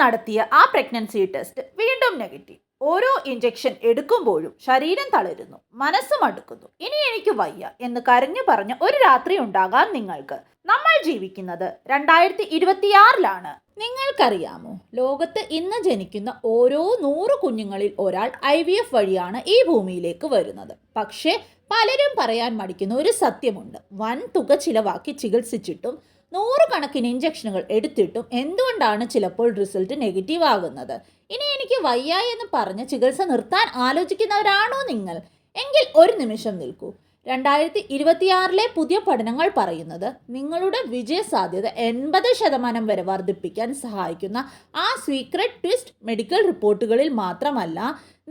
നടത്തിയ ആ pregnancy test വീണ്ടും നെഗറ്റീവ്. ഓരോ ഇഞ്ചക്ഷൻ എടുക്കുമ്പോഴും ശരീരം തളരുന്നു, മനസ്സ് മടുക്കുന്നു. ഇനി എനിക്ക് വയ്യ എന്ന് കരഞ്ഞു പറഞ്ഞ ഒരു രാത്രി ഉണ്ടാകാം നിങ്ങൾക്ക്. നമ്മൾ ജീവിക്കുന്നത് 2026-ലാണ്. നിങ്ങൾക്കറിയാമോ, ലോകത്ത് ഇന്ന് ജനിക്കുന്ന ഓരോ 100 കുഞ്ഞുങ്ങളിൽ ഒരാൾ IVF വഴിയാണ് ഈ ഭൂമിയിലേക്ക് വരുന്നത്. പക്ഷേ പലരും പറയാൻ മടിക്കുന്ന ഒരു സത്യമുണ്ട്. വൻ തുക ചിലവാക്കി ചികിത്സിച്ചിട്ടും 100 കണക്കിന് ഇഞ്ചക്ഷനുകൾ എടുത്തിട്ടും എന്തുകൊണ്ടാണ് ചിലപ്പോൾ റിസൾട്ട് നെഗറ്റീവ് ആകുന്നത്? ഇനി എനിക്ക് വയ്യ എന്ന് പറഞ്ഞ് ചികിത്സ നിർത്താൻ ആലോചിക്കുന്നവരാണോ നിങ്ങൾ? എങ്കിൽ ഒരു നിമിഷം നിൽക്കൂ. 2026-ലെ പുതിയ പഠനങ്ങൾ പറയുന്നത് നിങ്ങളുടെ വിജയ സാധ്യത 80% വരെ വർദ്ധിപ്പിക്കാൻ സഹായിക്കുന്ന ആ സീക്രട്ട് ട്വിസ്റ്റ് മെഡിക്കൽ റിപ്പോർട്ടുകളിൽ മാത്രമല്ല,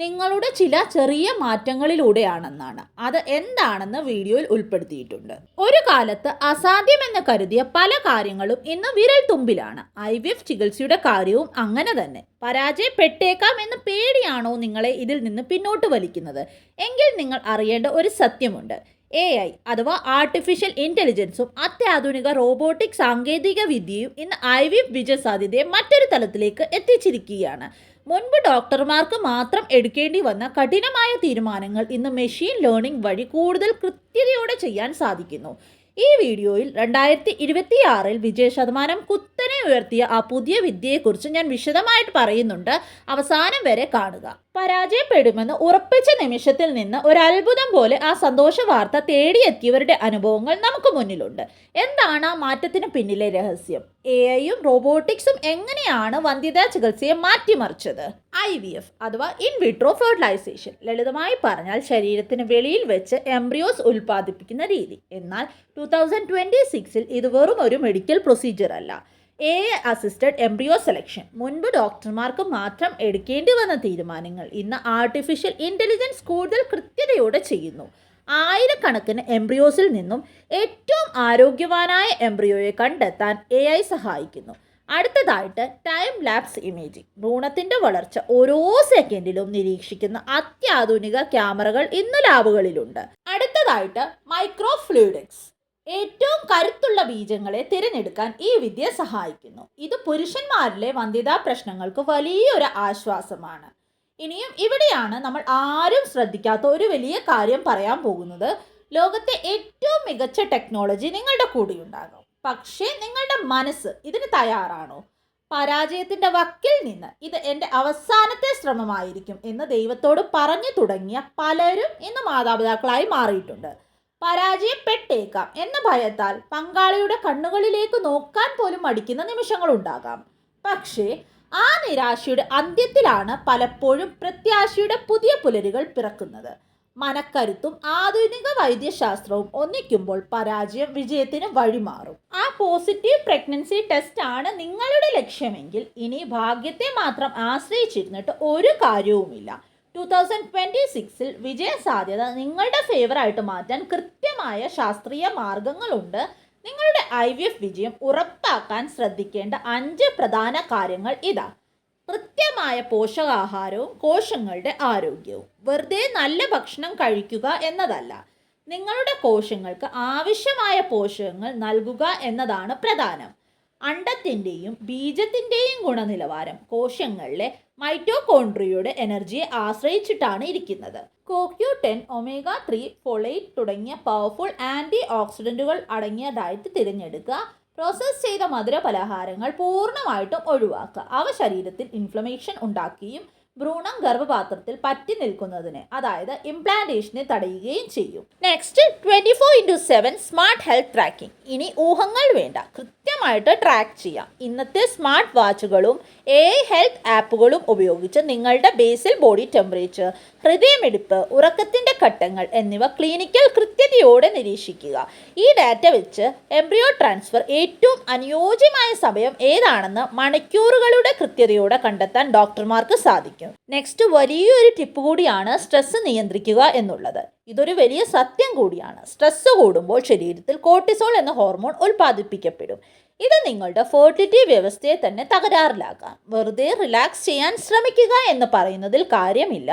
നിങ്ങളുടെ ചില ചെറിയ മാറ്റങ്ങളിലൂടെയാണെന്നാണ്. അത് എന്താണെന്ന് വീഡിയോയിൽ ഉൾപ്പെടുത്തിയിട്ടുണ്ട്. ഒരു കാലത്ത് അസാധ്യമെന്ന് കരുതിയ പല കാര്യങ്ങളും ഇന്ന് വിരൽ തുമ്പിലാണ്. IVF ചികിത്സയുടെ കാര്യവും അങ്ങനെ തന്നെ. പരാജയപ്പെട്ടേക്കാം എന്ന പേടിയാണോ നിങ്ങളെ ഇതിൽ നിന്ന് പിന്നോട്ട് വലിക്കുന്നത്? എങ്കിൽ നിങ്ങൾ അറിയേണ്ട ഒരു സത്യമുണ്ട്. AI അഥവാ ആർട്ടിഫിഷ്യൽ ഇൻ്റലിജൻസും അത്യാധുനിക റോബോട്ടിക് സാങ്കേതിക വിദ്യയും ഇന്ന് IVF വിജയസാധ്യതയെ മറ്റൊരു തലത്തിലേക്ക് എത്തിച്ചിരിക്കുകയാണ്. മുൻപ് ഡോക്ടർമാർക്ക് മാത്രം എടുക്കേണ്ടി വന്ന കഠിനമായ തീരുമാനങ്ങൾ ഇന്ന് മെഷീൻ ലേണിംഗ് വഴി കൂടുതൽ കൃത്യതയോടെ ചെയ്യാൻ സാധിക്കുന്നു. ഈ വീഡിയോയിൽ 2026-ൽ വിജയശതമാനം കുത്തനെ ഉയർത്തിയ ആ പുതിയ വിദ്യയെക്കുറിച്ച് ഞാൻ വിശദമായിട്ട് പറയുന്നുണ്ട്. അവസാനം വരെ കാണുക. പരാജയപ്പെടുമെന്ന് ഉറപ്പിച്ച നിമിഷത്തിൽ നിന്ന് ഒരു അത്ഭുതം പോലെ ആ സന്തോഷ വാർത്ത തേടിയെത്തിയവരുടെ അനുഭവങ്ങൾ നമുക്ക് മുന്നിലുണ്ട്. എന്താണ് ആ മാറ്റത്തിന് പിന്നിലെ രഹസ്യം? AIയും റോബോട്ടിക്സും എങ്ങനെയാണ് വന്ധ്യതാ ചികിത്സയെ മാറ്റിമറിച്ചത്? IVF അഥവാ ഇൻ വിട്രോ ഫെർട്ടിലൈസേഷൻ, ലളിതമായി പറഞ്ഞാൽ ശരീരത്തിന് വെളിയിൽ വെച്ച് എംബ്രിയോസ് ഉൽപ്പാദിപ്പിക്കുന്ന രീതി. എന്നാൽ 2026-ൽ ഇത് വെറും ഒരു മെഡിക്കൽ പ്രൊസീജിയർ അല്ല. AI assisted embryo selection. മുൻപ് ഡോക്ടർമാർക്ക് മാത്രം എടുക്കേണ്ടി വന്ന തീരുമാനങ്ങൾ ഇന്ന് ആർട്ടിഫിഷ്യൽ ഇൻ്റലിജൻസ് കൂടുതൽ കൃത്യതയോടെ ചെയ്യുന്നു. ആയിരക്കണക്കിന് എംബ്രിയോസിൽ നിന്നും ഏറ്റവും ആരോഗ്യവാനായ എംബ്രിയോയെ കണ്ടെത്താൻ AI സഹായിക്കുന്നു. അടുത്തതായിട്ട് ടൈം ലാപ്സ് ഇമേജിംഗ്. ഭ്രൂണത്തിൻ്റെ വളർച്ച ഓരോ സെക്കൻഡിലും നിരീക്ഷിക്കുന്ന അത്യാധുനിക ക്യാമറകൾ ഇന്ന് ലാബുകളിലുണ്ട്. അടുത്തതായിട്ട് മൈക്രോ ഫ്ലൂയിഡിക്സ്. ഏറ്റവും കരുത്തുള്ള ബീജങ്ങളെ തിരഞ്ഞെടുക്കാൻ ഈ വിദ്യ സഹായിക്കുന്നു. ഇത് പുരുഷന്മാരിലെ വന്ധ്യതാ പ്രശ്നങ്ങൾക്ക് വലിയൊരു ആശ്വാസമാണ്. ഇനിയും ഇവിടെയാണ് നമ്മൾ ആരും ശ്രദ്ധിക്കാത്ത ഒരു വലിയ കാര്യം പറയാൻ പോകുന്നത്. ലോകത്തെ ഏറ്റവും മികച്ച ടെക്നോളജി നിങ്ങളുടെ കൂടെയുണ്ടാകും. പക്ഷേ നിങ്ങളുടെ മനസ്സ് ഇതിന് തയ്യാറാണോ? പരാജയത്തിൻ്റെ വക്കിൽ നിന്ന് ഇത് എൻ്റെ അവസാനത്തെ ശ്രമമായിരിക്കും എന്ന് ദൈവത്തോട് പറഞ്ഞു തുടങ്ങിയ പലരും ഇന്ന് മാതാപിതാക്കളായി മാറിയിട്ടുണ്ട്. പരാജയപ്പെട്ടേക്കാം എന്ന ഭയത്താൽ പങ്കാളിയുടെ കണ്ണുകളിലേക്ക് നോക്കാൻ പോലും മടിക്കുന്ന നിമിഷങ്ങളുണ്ടാകാം. പക്ഷേ ആ നിരാശയുടെ അന്ത്യത്തിലാണ് പലപ്പോഴും പ്രത്യാശയുടെ പുതിയ പുലരികൾ പിറക്കുന്നത്. മനക്കരുത്തും ആധുനിക വൈദ്യശാസ്ത്രവും ഒന്നിക്കുമ്പോൾ പരാജയം വിജയത്തിന് വഴിമാറും. ആ പോസിറ്റീവ് പ്രഗ്നൻസി ടെസ്റ്റ് ആണ് നിങ്ങളുടെ ലക്ഷ്യമെങ്കിൽ ഇനി ഭാഗ്യത്തെ മാത്രം ആശ്രയിച്ചിരുന്നിട്ട് ഒരു കാര്യവുമില്ല. 2026-ൽ വിജയ സാധ്യത നിങ്ങളുടെ ഫേവറായിട്ട് മാറ്റാൻ കൃത്യമായ ശാസ്ത്രീയ മാർഗങ്ങളുണ്ട്. നിങ്ങളുടെ IVF വിജയം ഉറപ്പാക്കാൻ ശ്രദ്ധിക്കേണ്ട 5 പ്രധാന കാര്യങ്ങൾ ഇതാ. കൃത്യമായ പോഷകാഹാരവും കോശങ്ങളുടെ ആരോഗ്യവും. വെറുതെ നല്ല ഭക്ഷണം കഴിക്കുക എന്നതല്ല, നിങ്ങളുടെ കോശങ്ങൾക്ക് ആവശ്യമായ പോഷകങ്ങൾ നൽകുക എന്നതാണ് പ്രധാനം. അണ്ഡത്തിൻ്റെയും ബീജത്തിൻ്റെയും ഗുണനിലവാരം കോശങ്ങളിലെ മൈറ്റോകോൺട്രിയയുടെ എനർജിയെ ആശ്രയിച്ചിട്ടാണ് ഇരിക്കുന്നത്. CoQ10, omega-3, ഫോളേറ്റ് തുടങ്ങിയ പവർഫുൾ ആൻറ്റി ഓക്സിഡൻറ്റുകൾ അടങ്ങിയ ഡയറ്റ് തിരഞ്ഞെടുക്കുക. പ്രോസസ്സ് ചെയ്ത മധുര പലഹാരങ്ങൾ പൂർണ്ണമായിട്ടും ഒഴിവാക്കുക. അവ ശരീരത്തിൽ ഇൻഫ്ലമേഷൻ ഉണ്ടാക്കുകയും ഭ്രൂണം ഗർഭപാത്രത്തിൽ പറ്റി നിൽക്കുന്നതിന്, അതായത് ഇംപ്ലാന്റേഷനെ തടയുകയും ചെയ്യും. Next 24/7 smart health tracking. ഇനി ഊഹങ്ങൾ വേണ്ട, കൃത്യമായിട്ട് ട്രാക്ക് ചെയ്യാം. ഇന്നത്തെ സ്മാർട്ട് വാച്ചുകളും AI ഹെൽത്ത് ആപ്പുകളും ഉപയോഗിച്ച് നിങ്ങളുടെ ബേസൽ ബോഡി ടെമ്പറേച്ചർ, ഹൃദയമിടിപ്പ്, ഉറക്കത്തിൻ്റെ ഘട്ടങ്ങൾ എന്നിവ ക്ലിനിക്കൽ കൃത്യതയോടെ നിരീക്ഷിക്കുക. ഈ ഡാറ്റ വെച്ച് എംബ്രിയോ ട്രാൻസ്ഫർ ഏറ്റവും അനുയോജ്യമായ സമയം ഏതാണെന്ന് മണിക്കൂറുകളുടെ കൃത്യതയോടെ കണ്ടെത്താൻ ഡോക്ടർമാർക്ക് സാധിക്കും. നെക്സ്റ്റ് വലിയൊരു ടിപ്പ് കൂടിയാണ് സ്ട്രെസ് നിയന്ത്രിക്കുക എന്നുള്ളത്. ഇതൊരു വലിയ സത്യം കൂടിയാണ്. സ്ട്രെസ് കൂടുമ്പോൾ ശരീരത്തിൽ കോർട്ടിസോൾ എന്ന ഹോർമോൺ ഉൽപ്പാദിപ്പിക്കപ്പെടും. ഇത് നിങ്ങളുടെ ഫെർട്ടിലിറ്റി വ്യവസ്ഥയെ തന്നെ തകരാറിലാക്കാം. വെറുതെ റിലാക്സ് ചെയ്യാൻ ശ്രമിക്കുക എന്ന് പറയുന്നതിൽ കാര്യമില്ല.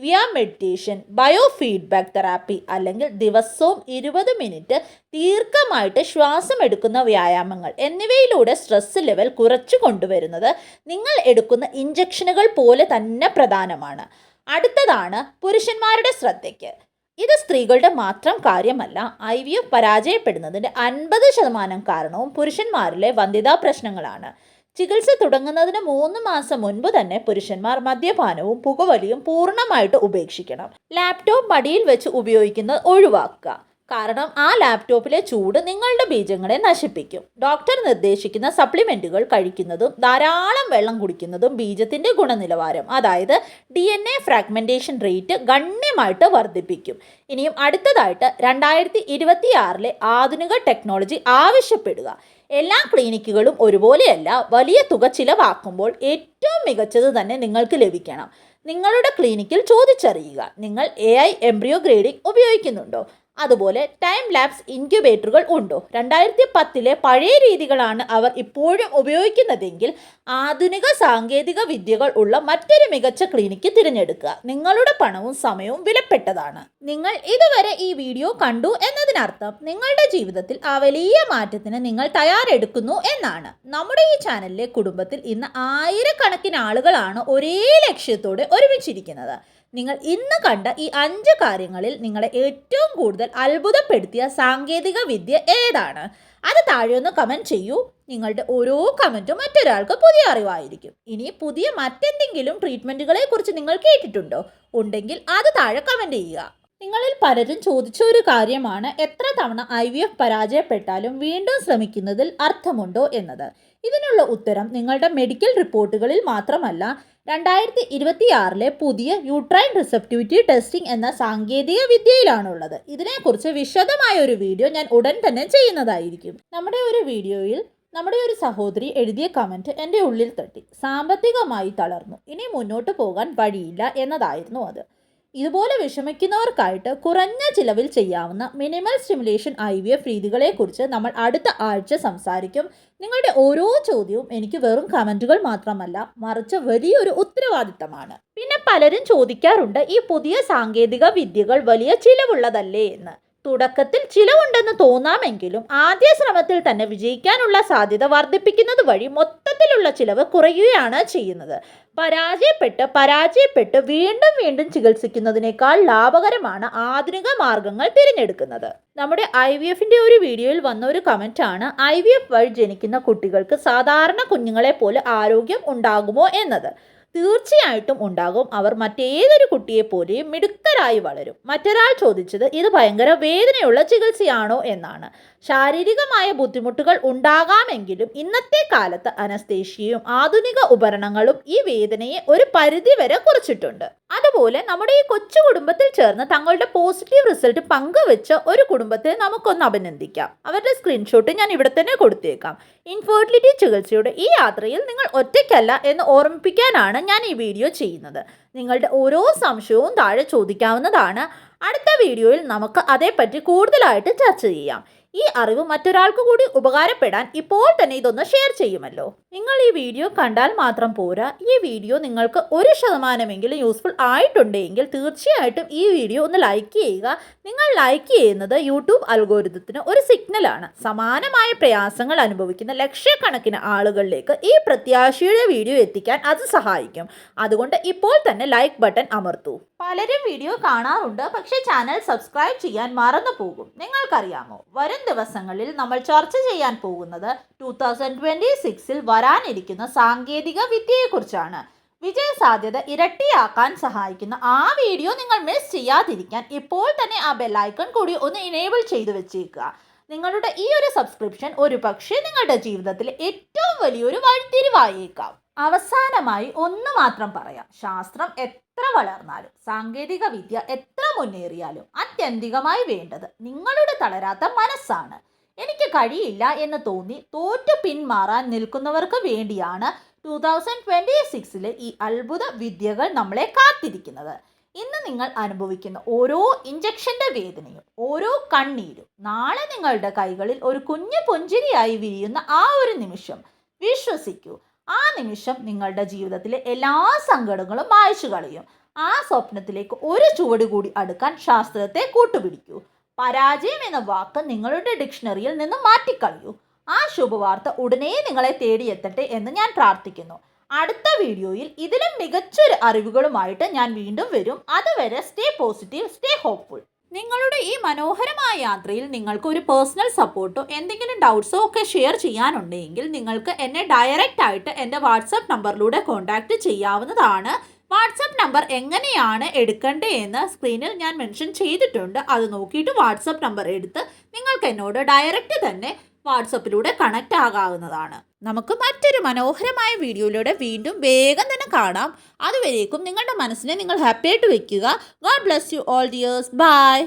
Via meditation, bio feedback therapy അല്ലെങ്കിൽ ദിവസവും 20 മിനിറ്റ് ദീർഘമായിട്ട് ശ്വാസം എടുക്കുന്ന വ്യായാമങ്ങൾ എന്നിവയിലൂടെ സ്ട്രെസ് ലെവൽ കുറച്ചു കൊണ്ടുവരുന്നത് നിങ്ങൾ എടുക്കുന്ന ഇഞ്ചക്ഷനുകൾ പോലെ തന്നെ പ്രധാനമാണ്. അടുത്തതാണ് പുരുഷന്മാരുടെ ശ്രദ്ധയ്ക്ക്. ഇത് സ്ത്രീകളുടെ മാത്രം കാര്യമല്ല. IVF പരാജയപ്പെടുന്നതിൻ്റെ 50% കാരണവും പുരുഷന്മാരിലെ വന്ധ്യതാ പ്രശ്നങ്ങളാണ്. ചികിത്സ തുടങ്ങുന്നതിന് 3 മാസം മുൻപ് തന്നെ പുരുഷന്മാർ മദ്യപാനവും പുകവലിയും പൂർണ്ണമായിട്ട് ഉപേക്ഷിക്കണം. ലാപ്ടോപ്പ് മടിയിൽ വെച്ച് ഉപയോഗിക്കുന്നത് ഒഴിവാക്കുക. കാരണം ആ ലാപ്ടോപ്പിലെ ചൂട് നിങ്ങളുടെ ബീജങ്ങളെ നശിപ്പിക്കും. ഡോക്ടർ നിർദ്ദേശിക്കുന്ന സപ്ലിമെൻറ്റുകൾ കഴിക്കുന്നതും ധാരാളം വെള്ളം കുടിക്കുന്നതും ബീജത്തിൻ്റെ ഗുണനിലവാരം, അതായത് DNA ഫ്രാഗ്മെൻറ്റേഷൻ റേറ്റ് ഗണ്യമായിട്ട് വർദ്ധിപ്പിക്കും. ഇനിയും അടുത്തതായിട്ട് 2026 ആധുനിക ടെക്നോളജി ആവശ്യപ്പെടുക. എല്ലാ ക്ലിനിക്കുകളും ഒരുപോലെയല്ല. വലിയ തുക ചിലവാക്കുമ്പോൾ ഏറ്റവും മികച്ചത് തന്നെ നിങ്ങൾക്ക് ലഭിക്കണം. നിങ്ങളുടെ ക്ലിനിക്കിൽ ചോദിച്ചറിയുക, നിങ്ങൾ AI എംബ്രിയോ ഗ്രേഡിംഗ് ഉപയോഗിക്കുന്നുണ്ടോ? അതുപോലെ ടൈം ലാപ്സ് ഇൻക്യുബേറ്ററുകൾ ഉണ്ടോ? 2010 പഴയ രീതികളാണ് അവർ ഇപ്പോഴും ഉപയോഗിക്കുന്നതെങ്കിൽ ആധുനിക സാങ്കേതിക വിദ്യകൾ ഉള്ള മറ്റൊരു മികച്ച ക്ലിനിക്ക് തിരഞ്ഞെടുക്കുക. നിങ്ങളുടെ പണവും സമയവും വിലപ്പെട്ടതാണ്. നിങ്ങൾ ഇതുവരെ ഈ വീഡിയോ കണ്ടു എന്നതിനർത്ഥം നിങ്ങളുടെ ജീവിതത്തിൽ ആ വലിയ മാറ്റത്തിന് നിങ്ങൾ തയ്യാറെടുക്കുന്നു എന്നാണ്. നമ്മുടെ ഈ ചാനലിലെ കുടുംബത്തിൽ ഇന്ന് 1000കണക്കിന് ആളുകളാണ് ഒരേ ലക്ഷ്യത്തോടെ ഒരുമിച്ചിരിക്കുന്നത്. നിങ്ങൾ ഇന്ന് കണ്ട ഈ 5 കാര്യങ്ങളിൽ നിങ്ങളെ ഏറ്റവും കൂടുതൽ അത്ഭുതപ്പെടുത്തിയ സാങ്കേതിക വിദ്യ ഏതാണ്? അത് താഴെ ഒന്ന് കമൻറ്റ് ചെയ്യൂ. നിങ്ങളുടെ ഓരോ കമൻറ്റും മറ്റൊരാൾക്ക് പുതിയ അറിവായിരിക്കും. ഇനി പുതിയ മറ്റെന്തെങ്കിലും ട്രീറ്റ്മെൻറ്റുകളെ കുറിച്ച് നിങ്ങൾ കേട്ടിട്ടുണ്ടോ? ഉണ്ടെങ്കിൽ അത് താഴെ കമൻറ്റ് ചെയ്യുക. നിങ്ങളിൽ പലരും ചോദിച്ച ഒരു കാര്യമാണ് എത്ര തവണ IVF പരാജയപ്പെട്ടാലും വീണ്ടും ശ്രമിക്കുന്നതിൽ അർത്ഥമുണ്ടോ എന്നത്. ഇതിനുള്ള ഉത്തരം നിങ്ങളുടെ മെഡിക്കൽ റിപ്പോർട്ടുകളിൽ മാത്രമല്ല, 2026 പുതിയ യൂട്രൈൻ റിസപ്റ്റിവിറ്റി ടെസ്റ്റിംഗ് എന്ന സാങ്കേതിക വിദ്യയിലാണുള്ളത്. ഇതിനെക്കുറിച്ച് വിശദമായ ഒരു വീഡിയോ ഞാൻ ഉടൻ തന്നെ ചെയ്യുന്നതായിരിക്കും. നമ്മുടെ ഒരു സഹോദരി എഴുതിയ കമൻറ്റ് എൻ്റെ ഉള്ളിൽ തട്ടി. സാമ്പത്തികമായി തളർന്നു, ഇനി മുന്നോട്ട് പോകാൻ വഴിയില്ല എന്നതായിരുന്നു അത്. ഇതുപോലെ വിഷമിക്കുന്നവർക്കായിട്ട് കുറഞ്ഞ ചിലവിൽ ചെയ്യാവുന്ന മിനിമൽ സ്റ്റിമുലേഷൻ IVF രീതികളെക്കുറിച്ച് നമ്മൾ അടുത്ത ആഴ്ച സംസാരിക്കും. നിങ്ങളുടെ ഓരോ ചോദ്യവും എനിക്ക് വെറും കമൻറ്റുകൾ മാത്രമല്ല, മറിച്ച് വലിയൊരു ഉത്തരവാദിത്തമാണ്. പിന്നെ പലരും ചോദിക്കാറുണ്ട്, ഈ പുതിയ സാങ്കേതിക വിദ്യകൾ വലിയ ചിലവുള്ളതല്ലേ എന്ന്. തുടക്കത്തിൽ ചിലവുണ്ടെന്ന് തോന്നാമെങ്കിലും ആദ്യ ശ്രമത്തിൽ തന്നെ വിജയിക്കാനുള്ള സാധ്യത വർദ്ധിപ്പിക്കുന്നത് വഴി മൊത്തത്തിലുള്ള ചിലവ് കുറയുകയാണ് ചെയ്യുന്നത്. പരാജയപ്പെട്ട് വീണ്ടും വീണ്ടും ചികിത്സിക്കുന്നതിനേക്കാൾ ലാഭകരമാണ് ആധുനിക മാർഗങ്ങൾ തിരഞ്ഞെടുക്കുന്നത്. നമ്മുടെ IVFന്റെ ഒരു വീഡിയോയിൽ വന്ന ഒരു കമൻറ്റാണ് IVF വഴി ജനിക്കുന്ന കുട്ടികൾക്ക് സാധാരണ കുഞ്ഞുങ്ങളെ പോലെ ആരോഗ്യം ഉണ്ടാകുമോ എന്നത്. തീർച്ചയായിട്ടും ഉണ്ടാകും. അവർ മറ്റേതൊരു കുട്ടിയെപ്പോലെയും മിടുക്കരായി വളരും. മറ്റൊരാൾ ചോദിച്ചത് ഇത് ഭയങ്കര വേദനയുള്ള ചികിത്സയാണോ എന്നാണ്. ശാരീരികമായ ബുദ്ധിമുട്ടുകൾ ഉണ്ടാകാമെങ്കിലും ഇന്നത്തെ കാലത്ത് അനസ്തേഷ്യയും ആധുനിക ഉപകരണങ്ങളും ഈ വേദനയെ ഒരു പരിധിവരെ കുറച്ചിട്ടുണ്ട്. അതുപോലെ നമ്മുടെ ഈ കൊച്ചു കുടുംബത്തിൽ ചേർന്ന് തങ്ങളുടെ പോസിറ്റീവ് റിസൾട്ട് പങ്കുവെച്ച ഒരു കുടുംബത്തെ നമുക്കൊന്ന് അഭിനന്ദിക്കാം. അവരുടെ സ്ക്രീൻഷോട്ട് ഞാൻ ഇവിടെ തന്നെ കൊടുത്തേക്കാം. ഇൻഫെർട്ടിലിറ്റി ചികിത്സയുടെ ഈ യാത്രയിൽ നിങ്ങൾ ഒറ്റയ്ക്കല്ല എന്ന് ഓർമ്മിപ്പിക്കാനാണ് ഞാൻ ഈ വീഡിയോ ചെയ്യുന്നത്. നിങ്ങളുടെ ഓരോ സംശയവും താഴെ ചോദിക്കാവുന്നതാണ്. അടുത്ത വീഡിയോയിൽ നമുക്ക് അതേപ്പറ്റി കൂടുതലായിട്ട് ചർച്ച ചെയ്യാം. ഈ അറിവ് മറ്റൊരാൾക്ക് കൂടി ഉപകാരപ്പെടാൻ ഇപ്പോൾ തന്നെ ഇതൊന്ന് ഷെയർ ചെയ്യുമല്ലോ. നിങ്ങൾ ഈ വീഡിയോ കണ്ടാൽ മാത്രം പോരാ, ഈ വീഡിയോ നിങ്ങൾക്ക് 1% യൂസ്ഫുൾ ആയിട്ടുണ്ടെങ്കിൽ തീർച്ചയായിട്ടും ഈ വീഡിയോ ഒന്ന് ലൈക്ക് ചെയ്യുക. നിങ്ങൾ ലൈക്ക് ചെയ്യുന്നത് യൂട്യൂബ് അൽഗോരിതത്തിന് ഒരു സിഗ്നലാണ്. സമാനമായ പ്രയാസങ്ങൾ അനുഭവിക്കുന്ന ലക്ഷക്കണക്കിന് ആളുകളിലേക്ക് ഈ പ്രത്യാശയുടെ വീഡിയോ എത്തിക്കാൻ അത് സഹായിക്കും. അതുകൊണ്ട് ഇപ്പോൾ തന്നെ ലൈക്ക് ബട്ടൺ അമർത്തൂ. പലരും വീഡിയോ കാണാറുണ്ട്, പക്ഷേ ചാനൽ സബ്സ്ക്രൈബ് ചെയ്യാൻ മറന്നു പോകും. നിങ്ങൾക്കറിയാമോ, വരും ദിവസങ്ങളിൽ നമ്മൾ ചർച്ച ചെയ്യാൻ പോകുന്നത് 2026 വരാനിരിക്കുന്ന സാങ്കേതിക വിദ്യയെക്കുറിച്ചാണ്. വിജയ സാധ്യത ഇരട്ടിയാക്കാൻ സഹായിക്കുന്ന ആ വീഡിയോ നിങ്ങൾ മിസ് ചെയ്യാതിരിക്കാൻ ഇപ്പോൾ തന്നെ ആ ബെല്ലൈക്കൺ കൂടി ഒന്ന് എനേബിൾ ചെയ്തു വെച്ചേക്കുക. നിങ്ങളുടെ ഈ ഒരു സബ്സ്ക്രിപ്ഷൻ ഒരുപക്ഷെ നിങ്ങളുടെ ജീവിതത്തിലെ ഏറ്റവും വലിയൊരു വഴിത്തിരിവായേക്കാം. അവസാനമായി ഒന്ന് മാത്രം പറയാം, ശാസ്ത്രം എത്ര വളർന്നാലും സാങ്കേതിക വിദ്യ എത്ര മുന്നേറിയാലും ആത്യന്തികമായി വേണ്ടത് നിങ്ങളുടെ തളരാത്ത മനസ്സാണ്. എനിക്ക് കഴിയില്ല എന്ന് തോന്നി തോറ്റു പിന്മാറാൻ നിൽക്കുന്നവർക്ക് വേണ്ടിയാണ് 2026 ഈ അത്ഭുത വിദ്യകൾ നമ്മളെ കാത്തിരിക്കുന്നത്. ഇന്ന് നിങ്ങൾ അനുഭവിക്കുന്ന ഓരോ ഇഞ്ചക്ഷൻ്റെ വേദനയും ഓരോ കണ്ണീരും നാളെ നിങ്ങളുടെ കൈകളിൽ ഒരു കുഞ്ഞു പുഞ്ചിരിയായി വിരിയുന്ന ആ ഒരു നിമിഷം വിശ്വസിക്കൂ, ആ നിമിഷം നിങ്ങളുടെ ജീവിതത്തിലെ എല്ലാ സങ്കടങ്ങളും മായ്ച്ചു കളയും. ആ സ്വപ്നത്തിലേക്ക് ഒരു ചുവട് കൂടി അടുക്കാൻ ശാസ്ത്രത്തെ കൂട്ടുപിടിക്കൂ. പരാജയം എന്ന വാക്ക് നിങ്ങളുടെ ഡിക്ഷണറിയിൽ നിന്ന് മാറ്റിക്കളയൂ. ആ ശുഭവാർത്ത ഉടനെ നിങ്ങളെ തേടിയെത്തട്ടെ എന്ന് ഞാൻ പ്രാർത്ഥിക്കുന്നു. അടുത്ത വീഡിയോയിൽ ഇതിലും മികച്ചൊരു അറിവുകളുമായിട്ട് ഞാൻ വീണ്ടും വരും. അതുവരെ സ്റ്റേ പോസിറ്റീവ്, സ്റ്റേ ഹോപ്പ്ഫുൾ. നിങ്ങളുടെ ഈ മനോഹരമായ യാത്രയിൽ നിങ്ങൾക്ക് ഒരു പേഴ്സണൽ സപ്പോർട്ടോ എന്തെങ്കിലും ഡൗട്ട്സോ ഒക്കെ ഷെയർ ചെയ്യാനുണ്ടെങ്കിൽ നിങ്ങൾക്ക് എന്നെ ഡയറക്റ്റ് ആയിട്ട് എൻ്റെ വാട്സപ്പ് നമ്പറിലൂടെ കോൺടാക്റ്റ് ചെയ്യാവുന്നതാണ്. വാട്സപ്പ് നമ്പർ എങ്ങനെയാണ് എടുക്കേണ്ടത് എന്ന് സ്ക്രീനിൽ ഞാൻ മെൻഷൻ ചെയ്തിട്ടുണ്ട്. അത് നോക്കിയിട്ട് വാട്സപ്പ് നമ്പർ എടുത്ത് നിങ്ങൾക്ക് എന്നോട് ഡയറക്റ്റ് തന്നെ വാട്സപ്പിലൂടെ കണക്റ്റ് ആകാവുന്നതാണ്. നമുക്ക് മറ്റൊരു മനോഹരമായ വീഡിയോയിലൂടെ വീണ്ടും വേഗം തന്നെ കാണാം. അതുവരേക്കും നിങ്ങളുടെ മനസ്സിനെ നിങ്ങൾ ഹാപ്പി ആയിട്ട് വെക്കുക. God bless you all dears. By.